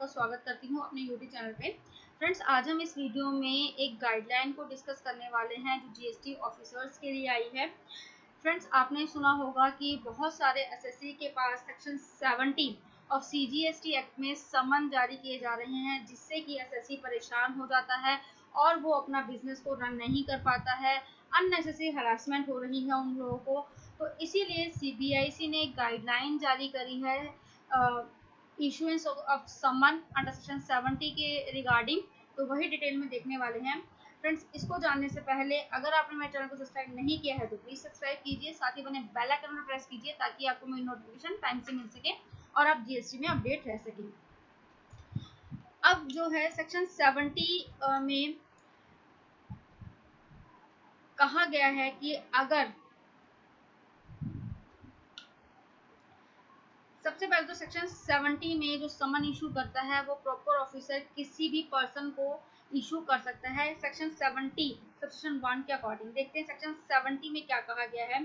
आपका स्वागत करती हूँ अपने YouTube चैनल पे। फ्रेंड्स, आज हम इस वीडियो में एक गाइडलाइन को डिस्कस करने वाले हैं जो जीएसटी ऑफिसर्स के लिए आई है। फ्रेंड्स, आपने सुना होगा कि बहुत सारे एसएससी के पास सेक्शन 70 ऑफ सीजीएसटी एक्ट में समन जारी किए जा रहे हैं, जिससे कि एसएससी परेशान हो जाता है और वो अपना बिजनेस को रन नहीं कर पाता है। अननेसेसरी हरासमेंट हो रही है उन लोगों को, तो इसीलिए सीबीआईसी ने एक गाइडलाइन जारी करी है issuance of summon under section 70 के रिगार्डिंग। तो वही डिटेल में देखने वाले हैं। फ्रेंड्स, इसको जानने से पहले अगर आपने मेरे चैनल को सब्सक्राइब नहीं किया है तो प्लीज सब्सक्राइब कीजिए, साथ ही बने बेल आइकन पर प्रेस कीजिए ताकि आपको मेरी नोटिफिकेशन टाइम से मिल सके और आप जीएसटी में अपडेट रह सकें। अब जो है सेक्शन 70 में कहा गया है कि अगर सबसे पहले तो सेक्शन 70 में जो समन इशू करता है वो प्रॉपर ऑफिसर किसी भी पर्सन को इशू कर सकता है। सेक्शन 70 सेक्शन 1 के अकॉर्डिंग देखते हैं सेक्शन 70 में क्या कहा गया है।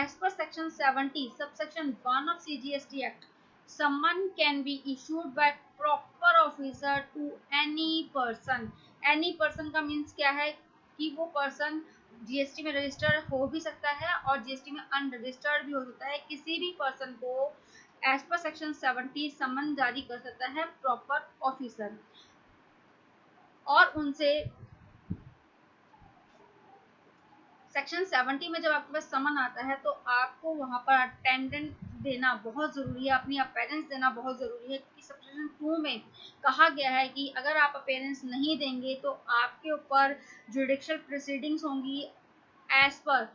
As per section 70 subsection 1 of CGST act, summon can be issued by proper officer to any person. Any person का मीन्स क्या है कि वो पर्सन जीएसटी में रजिस्टर्ड हो भी सकता है और जीएसटी में अनरजिस्टर्ड भी हो सकता है। किसी भी पर्सन को एज पर सेक्शन 70 समन जारी कर सकता है प्रॉपर ऑफिसर, और उनसे सेक्शन 70 में जब आपके पास समन आता है तो आपको वहां पर अटेंडेंस देना बहुत जरूरी है, अपनी अपीयरेंस देना बहुत जरूरी है। क्योंकि सेक्शन 2 में कहा गया है कि अगर आप अपीयरेंस नहीं देंगे तो आपके ऊपर जुडिशियल प्रोसीडिंग्स होंगी as per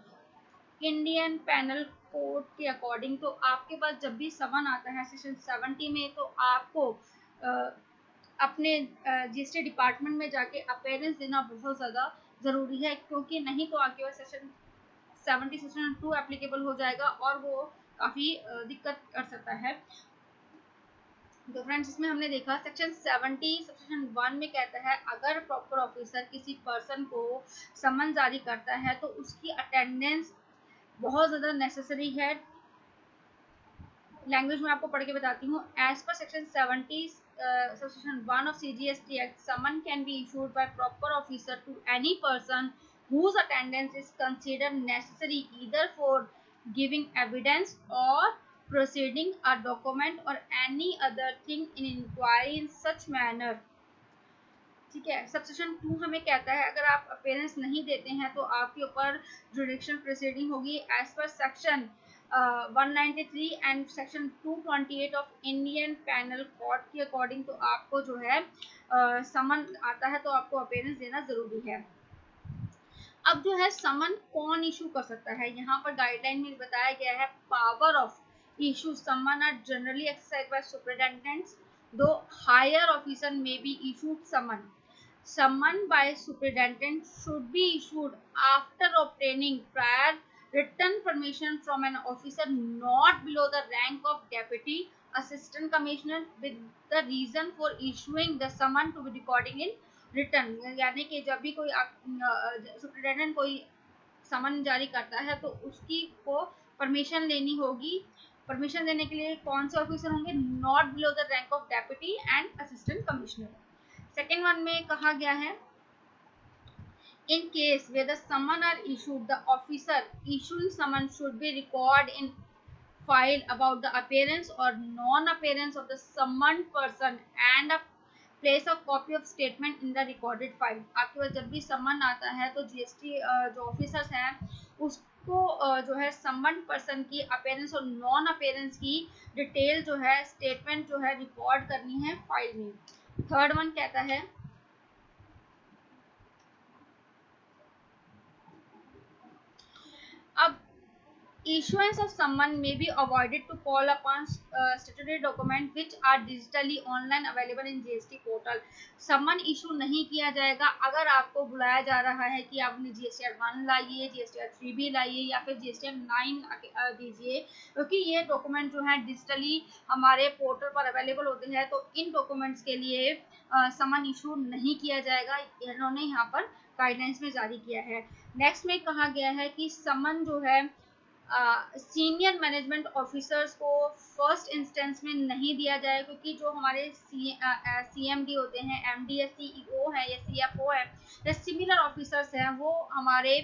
Indian penal code के अकॉर्डिंग। तो आपके पास जब भी समन आता है सेक्शन 70 में तो आपको अपने जीएसटी डिपार्टमेंट में जाके अपीयरेंस देना बहुत ज़्यादा ज़रूरी है, क्योंकि नहीं तो आपके पास सेक्शन 70 सेक्शन 2 एप्लीकेबल हो जाएगा और वो काफ़ी दिक्कत कर सकता है। तो फ्रेंड्स, इसमें हमने देखा सेक्शन 70 सेक्शन 1 में कहता है अगर प्रॉपर ऑफिसर किसी पर्सन को समन जारी करता है तो उसकी अटेंडेंस बहुत ज़्यादा नेसेसरी है। लैंग्वेज में आपको पढ़ के बताती हूँ। As per section 70 section 1 of CGST act, summon can be issued by proper officer to any person whose attendance is considered necessary either for giving evidence or proceeding a document or any other thing in inquiry in such manner। ठीक है, subsection 2 हमें कहता है अगर आप appearance नहीं देते हैं तो आपके ऊपर जुडिशियल प्रोसीडिंग होगी as per section 193 and section 228 of Indian penal code के अकॉर्डिंग। तो आपको जो है समन आता है तो आपको अपीयरेंस देना जरूरी है। अब जो है समन कौन इशू कर सकता है, यहाँ पर गाइडलाइन में बताया गया है power of issue summon are generally exercised by superintendents, though higher officer may be issued summon. Summon by superintendent should be issued after obtaining prior written permission from an officer not below the rank of deputy assistant commissioner, with the reason for issuing the summon to be recording in written। यानी कि जब भी कोई superintendent कोई समन जारी करता है तो उसकी को परमिशन लेनी होगी। परमिशन देने के लिए कौन से ऑफिसर होंगे? Not below the rank of deputy and assistant commissioner. Second one में कहा गया है in case where the summon are issued, the officer issuing summon should be record in file about the appearance or non-appearance of the summoned person and place a copy of statement in the recorded file। आपके पास जब भी समन आता है तो GST जो officers हैं उसको जो है समन पर्सन की अपीयरेंस और नॉन अपीयरेंस की डिटेल जो है स्टेटमेंट जो है रिकॉर्ड करनी है फाइल में। थर्ड वन कहता है अब issuance of summon may be avoided to call upon statutory document which are digitally online available in GST portal। Summon issue नहीं किया जाएगा अगर आपको बुलाया जा रहा है कि आपने GSTR 1 लाइए, GSTR 3 भी लाइए या फिर GSTR 9 दीजिए, क्योंकि ये डॉक्यूमेंट जो है डिजिटली हमारे पोर्टल पर अवेलेबल होते हैं। तो इन डॉक्यूमेंट्स के लिए समन इशू नहीं किया जाएगा, इन्होंने यहाँ पर गाइडलाइंस में जारी किया है। नेक्स्ट में कहा गया है कि समन जो है सीनियर मैनेजमेंट ऑफिसर्स को फर्स्ट इंस्टेंस में नहीं दिया जाए, क्योंकि जो हमारे CMD होते हैं, MD या CEO है या CFO है या सिमिलर ऑफिसर्स हैं, वो हमारे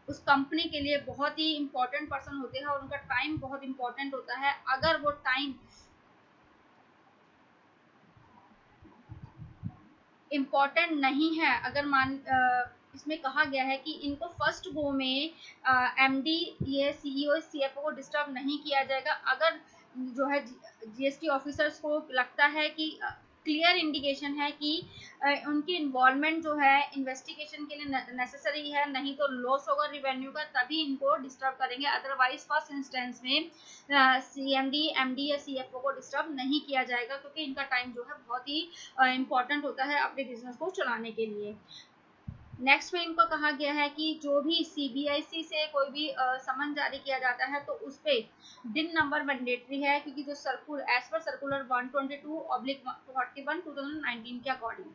उस कंपनी के लिए बहुत ही इम्पोर्टेंट पर्सन होते हैं और उनका टाइम बहुत इम्पोर्टेंट होता है। अगर वो टाइम इम्पोर्टेंट नहीं है, अगर इसमें कहा गया है कि इनको फर्स्ट गो में MD ये CEO CFO को डिस्टर्ब नहीं किया जाएगा, अगर जो है GST ऑफिसर्स को लगता है कि क्लियर इंडिकेशन है कि उनकी इन्वॉल्वमेंट जो है इन्वेस्टिगेशन के लिए नेसेसरी है, नहीं तो लॉस होगा रिवेन्यू का, तभी इनको डिस्टर्ब करेंगे। अदरवाइज फर्स्ट इंस्टेंस में CMD MD या CFO को डिस्टर्ब नहीं किया जाएगा, क्योंकि इनका टाइम जो है बहुत ही इम्पोर्टेंट होता है अपने बिजनेस को चलाने के लिए। नेक्स्ट में इनको कहा गया है कि जो भी CBIC से कोई भी समन जारी किया जाता है तो उस पे दिन नंबर मैंडेटरी है, क्योंकि जो एज पर सर्कुलर 122/41 2019 के अकॉर्डिंग।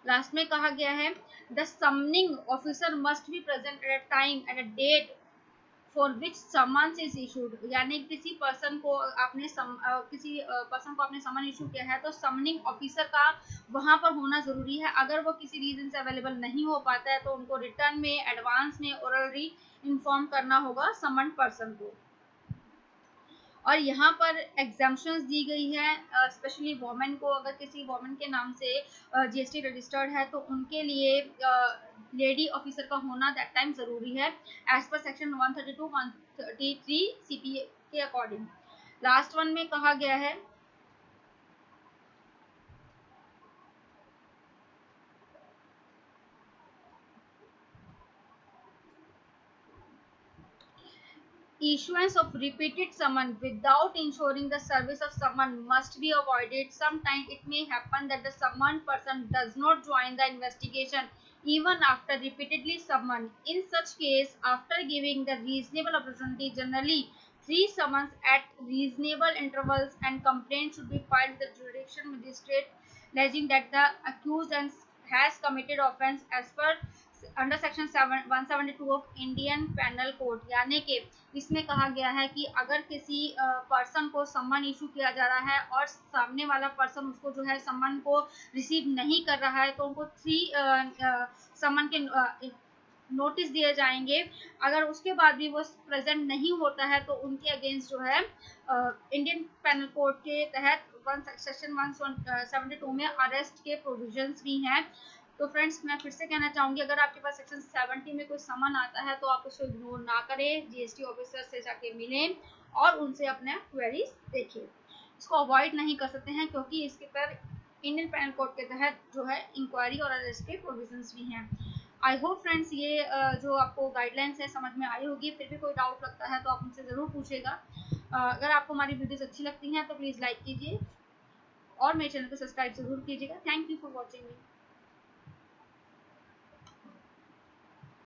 लास्ट में कहा गया है the summoning officer must be present at a time at a date for which summons is issued, यानी किसी पर्सन को आपने समन इशू किया है तो समनिंग ऑफिसर का वहां पर होना जरूरी है। अगर वो किसी रीजन से अवेलेबल नहीं हो पाता है तो उनको रिटर्न में, एडवांस में, ओरली इन्फॉर्म करना होगा समन पर्सन को। और यहाँ पर एग्जाम्पशंस दी गई है स्पेशली वोमेन को, अगर किसी वोमेन के नाम से GST रजिस्टर्ड है तो उनके लिए लेडी ऑफिसर का होना दैट टाइम जरूरी है एज पर सेक्शन 132-133 CPA के अकॉर्डिंग। लास्ट वन में कहा गया है issuance of repeated summon without ensuring the service of summon must be avoided. Sometimes it may happen that the summoned person does not join the investigation even after repeatedly summoned. In such case, after giving the reasonable opportunity, generally 3 summons at reasonable intervals, and complaint should be filed with the jurisdiction magistrate alleging that the accused has committed offence as per under section 172 of Indian penal code. यानी कि इसमें कहा गया है कि अगर किसी person को सम्मन इशू किया जा रहा है और सामने वाला पर्सन उसको जो है सम्मन को रिसीव नहीं कर रहा है तो उनको 3 सम्मन के नोटिस दिए जाएंगे। अगर उसके बाद भी वो प्रेजेंट नहीं होता है तो उनके अगेंस्ट जो है इंडियन पैनल कोड के तहत सेक्शन 172 में अरेस्ट के प्रोविजंस भी हैं। तो फ्रेंड्स, मैं फिर से कहना चाहूँगी, अगर आपके पास सेक्शन 70 में कोई समन आता है तो आप उसको इग्नोर ना करें, GST ऑफिसर से जाके मिलें और उनसे अपने क्वेरीज देखिए। इसको अवॉइड नहीं कर सकते हैं क्योंकि इसके पर इंडियन पैनल कोड के तहत जो है इंक्वायरी और अरेस्ट के प्रोविजंस भी हैं। आई होप फ्रेंड्स ये जो आपको गाइडलाइंस है समझ में आई होगी। फिर भी कोई डाउट लगता है तो आप मुझसे ज़रूर पूछेगा। अगर आपको हमारी वीडियोस अच्छी लगती हैं तो प्लीज़ लाइक कीजिए और मेरे चैनल को सब्सक्राइब जरूर कीजिएगा। Thank you for watching me.